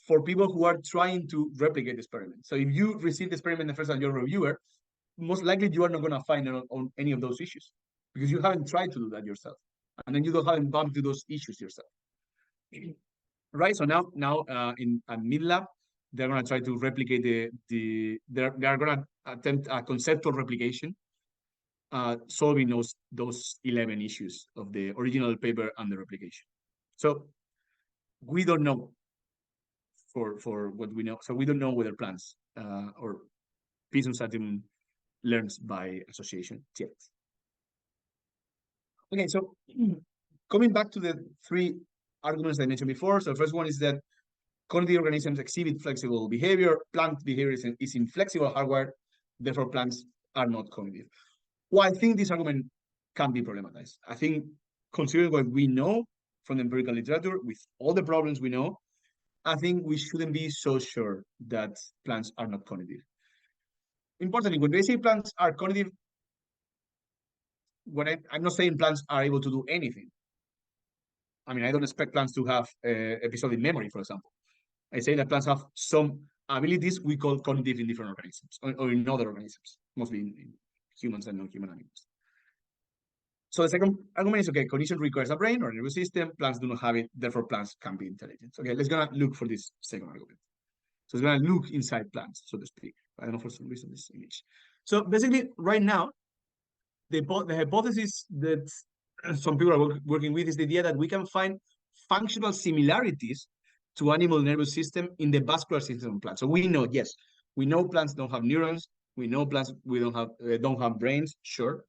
for people who are trying to replicate the experiment. So if you receive the experiment the first time you're a reviewer, most likely you are not going to find on any of those issues because you haven't tried to do that yourself, and then you don't haven't bumped to those issues yourself. Right. So now in mid-lab, they're going to try to replicate they are going to attempt a conceptual replication, solving those 11 issues of the original paper and the replication. So we don't know for what we know. So we don't know whether plants or Pisum sativum learns by association yet. Okay, so coming back to the 3 arguments I mentioned before. So the first one is that cognitive organisms exhibit flexible behavior. Plant behavior is inflexible hardware, therefore plants are not cognitive. Well, I think this argument can be problematized. I think considering what we know from the empirical literature, with all the problems we know, I think we shouldn't be so sure that plants are not cognitive. Importantly, when they say plants are cognitive, I'm not saying plants are able to do anything. I mean, I don't expect plants to have episodic memory, for example. I say that plants have some abilities we call cognitive in different organisms, or in other organisms, mostly in humans and non-human animals. So the second argument is, okay, cognition requires a brain or a nervous system. Plants do not have it, therefore plants can be intelligent. Okay, let's gonna look for this second argument. So it's gonna look inside plants, so to speak. I don't know for some reason this image. So basically, right now, the hypothesis that some people are working with is the idea that we can find functional similarities to animal nervous system in the vascular system of plants. So we know, yes, we know plants don't have neurons. We know plants don't have brains, sure,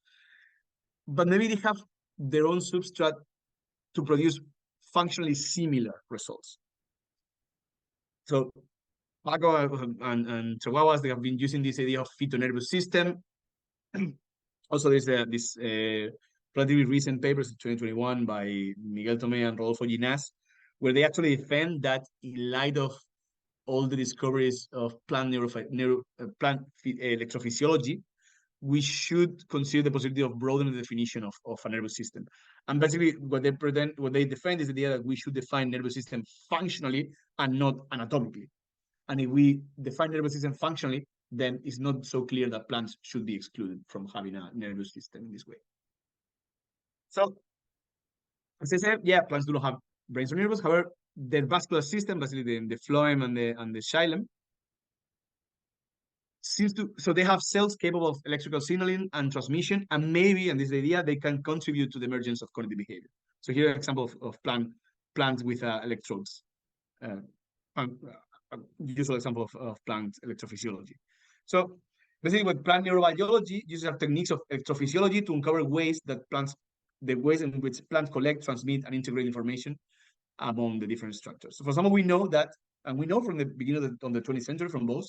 but maybe they have their own substrate to produce functionally similar results. So Paco and Chihuahuas, they have been using this idea of phytonervous system. Also, there's this relatively recent papers in 2021 by Miguel Tomé and Rodolfo Ginás, where they actually defend that in light of all the discoveries of plant electrophysiology, we should consider the possibility of broadening the definition of a nervous system. And basically, what they defend is the idea that we should define nervous system functionally and not anatomically. And if we define nervous system functionally, then it's not so clear that plants should be excluded from having a nervous system in this way. So, as I said, yeah, plants do not have brains or nerves. However, their vascular system, basically the phloem and the xylem, seems to, so they have cells capable of electrical signaling and transmission, and maybe, and this is the idea, they can contribute to the emergence of cognitive behavior. So here, an example of plants with electrodes. a usual example of plant electrophysiology. So basically, with plant neurobiology, uses techniques of electrophysiology to uncover the ways in which plants collect, transmit, and integrate information among the different structures. So for example, we know that, and we know from the beginning of the 20th century from both,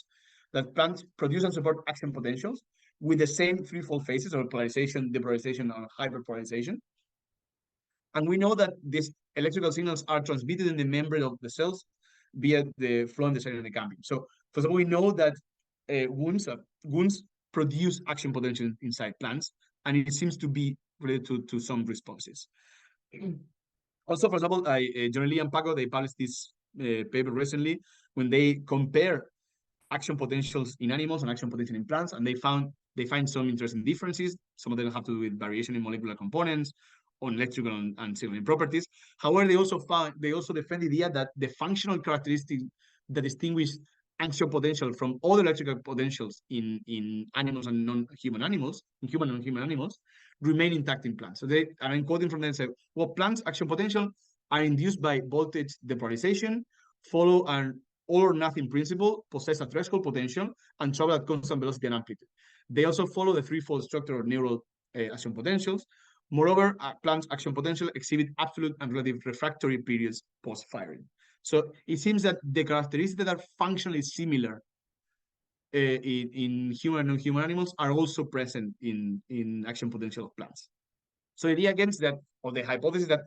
that plants produce and support action potentials with the same threefold phases of polarization, depolarization, and hyperpolarization. And we know that these electrical signals are transmitted in the membrane of the cells via the flow and the cellular cambium. So for example, we know that wounds produce action potential inside plants, and it seems to be related to some responses. Also, for example, Johnny and Paco, they published this paper recently when they compare action potentials in animals and action potential in plants, and they find some interesting differences. Some of them have to do with variation in molecular components, on electrical and signaling properties. However, they also defend the idea that the functional characteristics that distinguish action potential from other electrical potentials in animals and non-human animals, in human and non-human animals, remain intact in plants. So and I'm quoting from them, say, well, plants' action potential are induced by voltage depolarization, follow an all or nothing principle, possess a threshold potential, and travel at constant velocity and amplitude. They also follow the threefold structure of neural action potentials. Moreover, plants' action potential exhibit absolute and relative refractory periods post-firing. So it seems that the characteristics that are functionally similar in human and non-human animals are also present in action potential of plants. So the idea against that, or the hypothesis that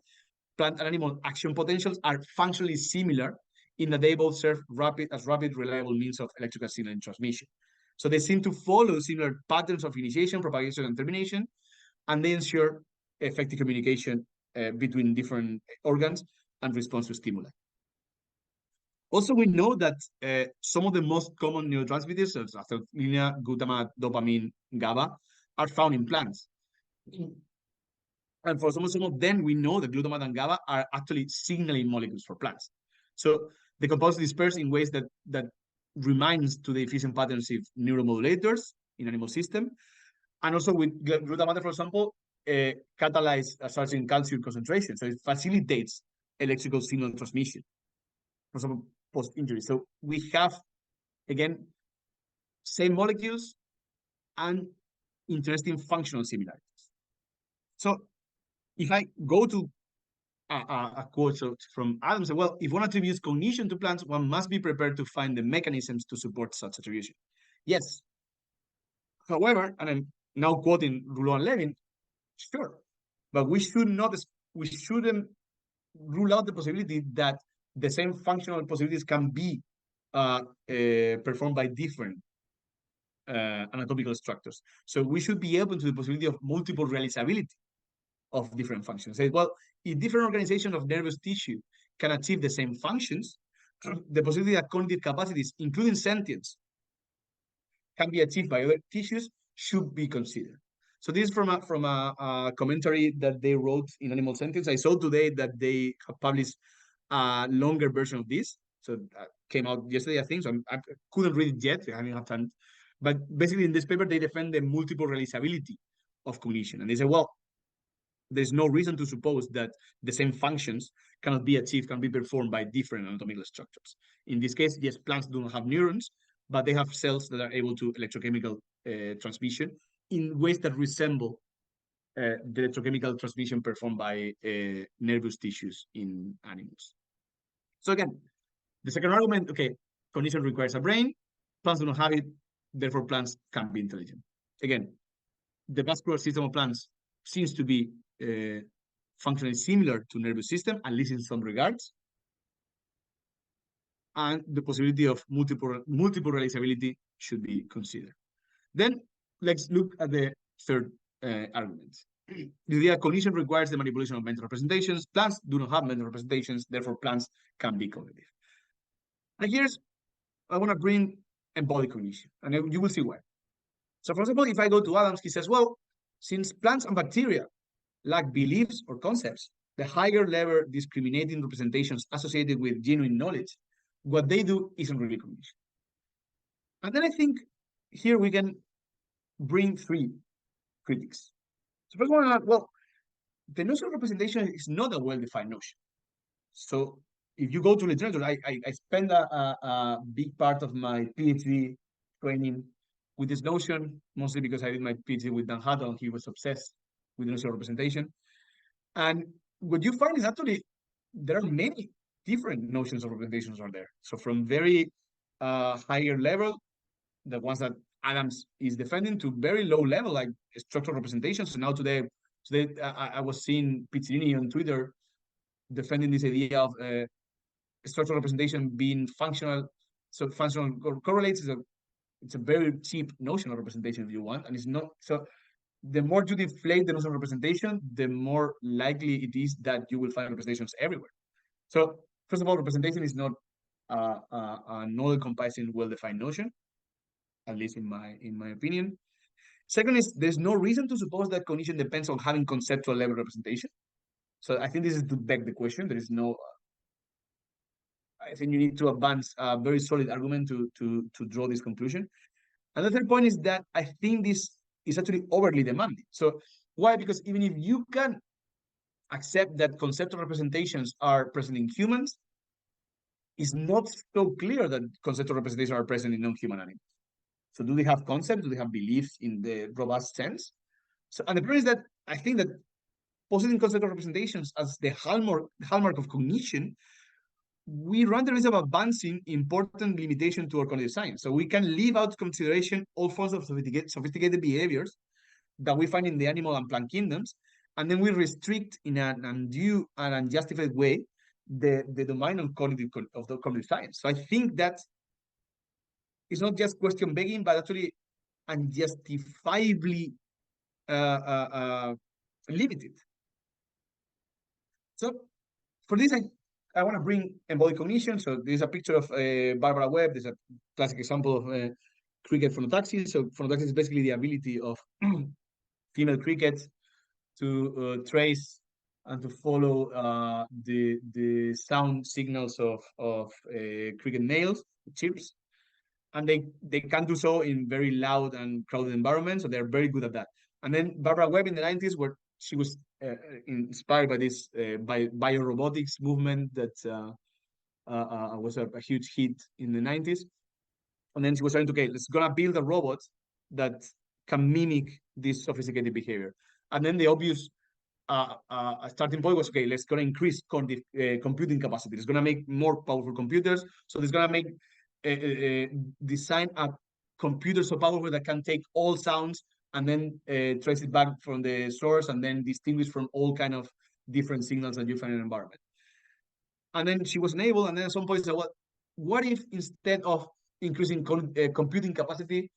plant and animal action potentials are functionally similar in that they both serve rapid, reliable means of electrical signal transmission. So they seem to follow similar patterns of initiation, propagation, and termination, and they ensure effective communication between different organs and response to stimuli. Also, we know that some of the most common neurotransmitters, such as acetylcholine, glutamate, dopamine, GABA, are found in plants. And for some of them, we know that glutamate and GABA are actually signaling molecules for plants. So the compounds disperse in ways that reminds to the efficient patterns of neuromodulators in animal system. And also with glutamate, for example, catalyze a surge in calcium concentration. So it facilitates electrical signal transmission, for example, post-injury. So we have, again, same molecules and interesting functional similarities. So if I go to a quote from Adams, well, if one attributes cognition to plants, one must be prepared to find the mechanisms to support such attribution. Yes. However, and I'm now quoting Rouleau and Levin, sure, but we shouldn't rule out the possibility that the same functional possibilities can be performed by different anatomical structures. So we should be able to the possibility of multiple realizability of different functions. Say, well, if different organizations of nervous tissue can achieve the same functions, the possibility that cognitive capacities, including sentience, can be achieved by other tissues should be considered. So this is from a commentary that they wrote in Animal Sentience. I saw today that they have published a longer version of this. So came out yesterday, I think. So I couldn't read it yet. I haven't had time. But basically, in this paper, they defend the multiple realizability of cognition. And they say, well, there's no reason to suppose that the same functions cannot be achieved, can be performed by different anatomical structures. In this case, yes, plants do not have neurons, but they have cells that are able to electrochemical transmission in ways that resemble the electrochemical transmission performed by nervous tissues in animals. So again, the second argument, okay, cognition requires a brain, plants do not have it, therefore plants can't be intelligent. Again, the vascular system of plants seems to be functionally similar to nervous system, at least in some regards. And the possibility of multiple realizability should be considered. Then let's look at the third argument. The idea cognition requires the manipulation of mental representations. Plants do not have mental representations, therefore plants can be cognitive. And here's, I want to bring embodied cognition, and you will see why. So for example, if I go to Adams, he says, well, since plants and bacteria lack beliefs or concepts, the higher level discriminating representations associated with genuine knowledge, what they do isn't really cognition. And then I think here we can bring three critiques. So first one, well, the notion of representation is not a well-defined notion. So if you go to literature, I spend a big part of my PhD training with this notion, mostly because I did my PhD with Dan Hatton. He was obsessed with the notion of representation. And what you find is actually there are many different notions of representations are there. So from very higher level, the ones that Adams is defending, to very low level, like structural representations. So now today I was seeing Pizzini on Twitter defending this idea of structural representation being functional. So functional correlates it's a very cheap notion of representation if you want, and it's not so. The more you deflate the notion of representation, the more likely it is that you will find representations everywhere. So first of all, representation is not an all-encompassing, well-defined notion, at least in my opinion. Second is there's no reason to suppose that cognition depends on having conceptual level representation. So I think this is to beg the question. There is no. I think you need to advance a very solid argument to draw this conclusion. And the third point is that I think this is actually overly demanding. So why? Because even if you can accept that conceptual representations are present in humans, it's not so clear that conceptual representations are present in non-human animals. So do they have concepts? Do they have beliefs in the robust sense? So, and the point is that I think that positing conceptual representations as the hallmark of cognition, we run the risk of advancing important limitation to our cognitive science. So we can leave out consideration all forms of sophisticated behaviors that we find in the animal and plant kingdoms, and then we restrict in an undue and unjustified way the domain of the cognitive science. So I think that it's not just question begging, but actually unjustifiably limited. So for this, I want to bring embodied cognition. So there's a picture of Barbara Webb. There's a classic example of cricket phonotaxis. So phonotaxis is basically the ability of female crickets to trace and to follow the sound signals of cricket males, chirps, and they can do so in very loud and crowded environments. So they're very good at that. And then Barbara Webb in the 90s, where she was inspired by this biorobotics movement that was a huge hit in the 90s. And then she was trying to, okay, let's gonna build a robot that can mimic this sophisticated behavior. And then the obvious starting point was, okay, let's gonna increase computing capacity. It's gonna make more powerful computers. So it's gonna make design a computer so powerful that can take all sounds and then trace it back from the source and then distinguish from all kind of different signals that you find in an environment. And then she was able, and then at some point said, well, what if instead of increasing computing capacity,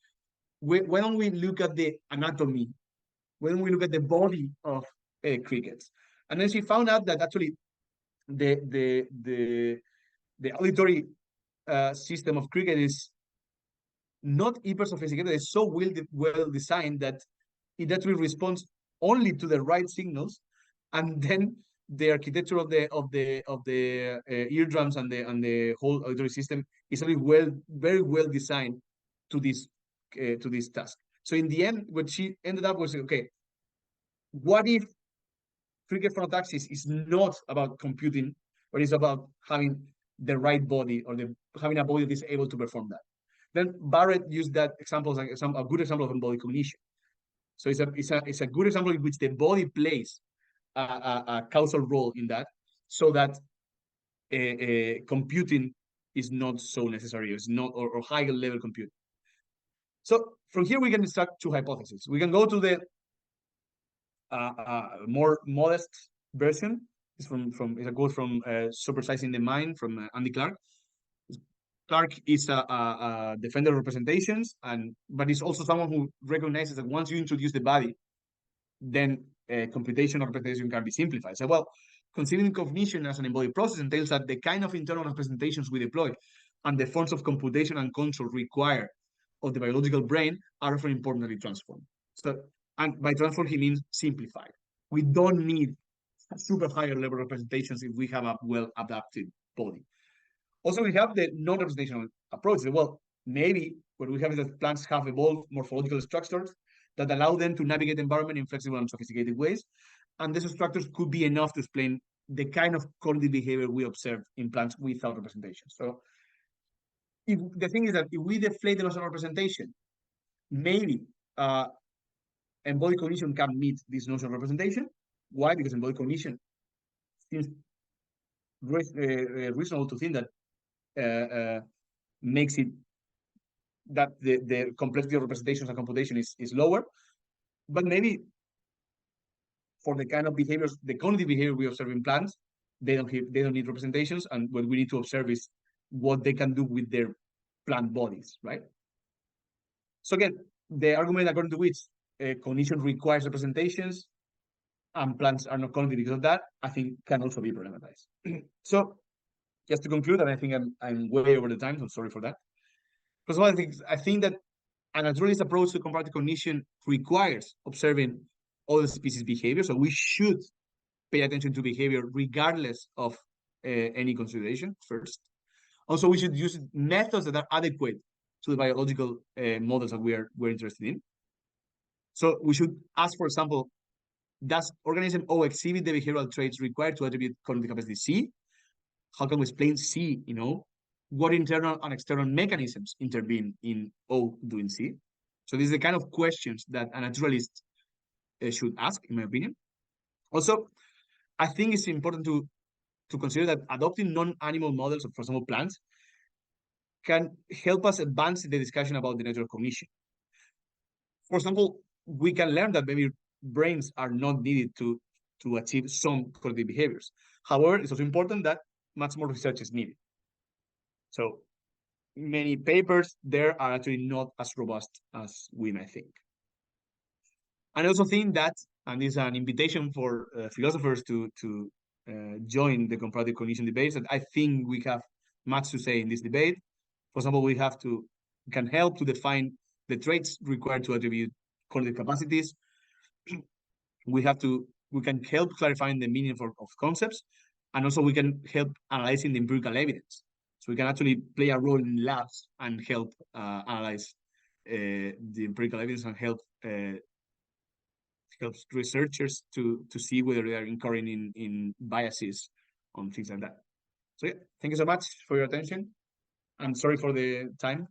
why don't we look at the anatomy? Why don't we look at the body of crickets? And then she found out that actually the auditory system of cricket is not hyper sophisticated. It's so well designed that it actually responds only to the right signals, and then the architecture of the eardrums and the whole auditory system is actually very well designed to this task. So in the end, what she ended up was, okay, what if cricket phonotaxis is not about computing, but it's about having the right body or having a body that is able to perform that? Then Barrett used that example as a good example of embodied cognition. So it's a good example in which the body plays a causal role in that, so that computing is not so necessary. It's not or higher level computing. So from here we can start two hypotheses. We can go to the more modest version. It's it's a quote from Supersizing the Mind from Andy Clark. Clark is a defender of representations, but he's also someone who recognizes that once you introduce the body, then computation or representation can be simplified. So, well, considering cognition as an embodied process entails that the kind of internal representations we deploy and the forms of computation and control required of the biological brain are often importantly transformed. So, and by transform, he means simplified. We don't need super higher level representations if we have a well-adapted body. Also, we have the non-representational approach. Well, maybe what we have is that plants have evolved morphological structures that allow them to navigate the environment in flexible and sophisticated ways. And these structures could be enough to explain the kind of cognitive behavior we observe in plants without representation. So if the thing is that if we deflate the notion of representation, maybe embodied cognition can meet this notion of representation. Why? Because embodied cognition seems reasonable to think that makes it that the complexity of representations and computation is lower. But maybe for the kind of behaviors, the cognitive behavior we observe in plants, they don't need representations, and what we need to observe is what they can do with their plant bodies, right? So again, the argument according to which cognition requires representations and plants are not cognitive because of that, I think can also be problematized. So just to conclude, and I think I'm way over the time, so sorry for that. First of all, I think that a naturalist approach to comparative cognition requires observing all the species behavior. So we should pay attention to behavior regardless of any consideration first. Also, we should use methods that are adequate to the biological models that we're interested in. So we should ask, for example, does organism O exhibit the behavioral traits required to attribute cognitive capacity C? How can we explain C, what internal and external mechanisms intervene in O doing C? So these are the kind of questions that a naturalist should ask, in my opinion. Also, I think it's important to consider that adopting non-animal models of, for example, plants, can help us advance the discussion about the nature of cognition. For example, we can learn that maybe brains are not needed to achieve some cognitive behaviors. However, it's also important that much more research is needed. So many papers there are actually not as robust as we might think. And I also think that, and this is an invitation for philosophers to join the comparative cognition debates, that I think we have much to say in this debate. For example, we can help to define the traits required to attribute cognitive capacities. We can help clarifying the meaning of concepts, and also we can help analyzing the empirical evidence. So we can actually play a role in labs and help analyze the empirical evidence and helps researchers to see whether they are incurring in biases on things like that. So yeah, thank you so much for your attention. I'm sorry for the time.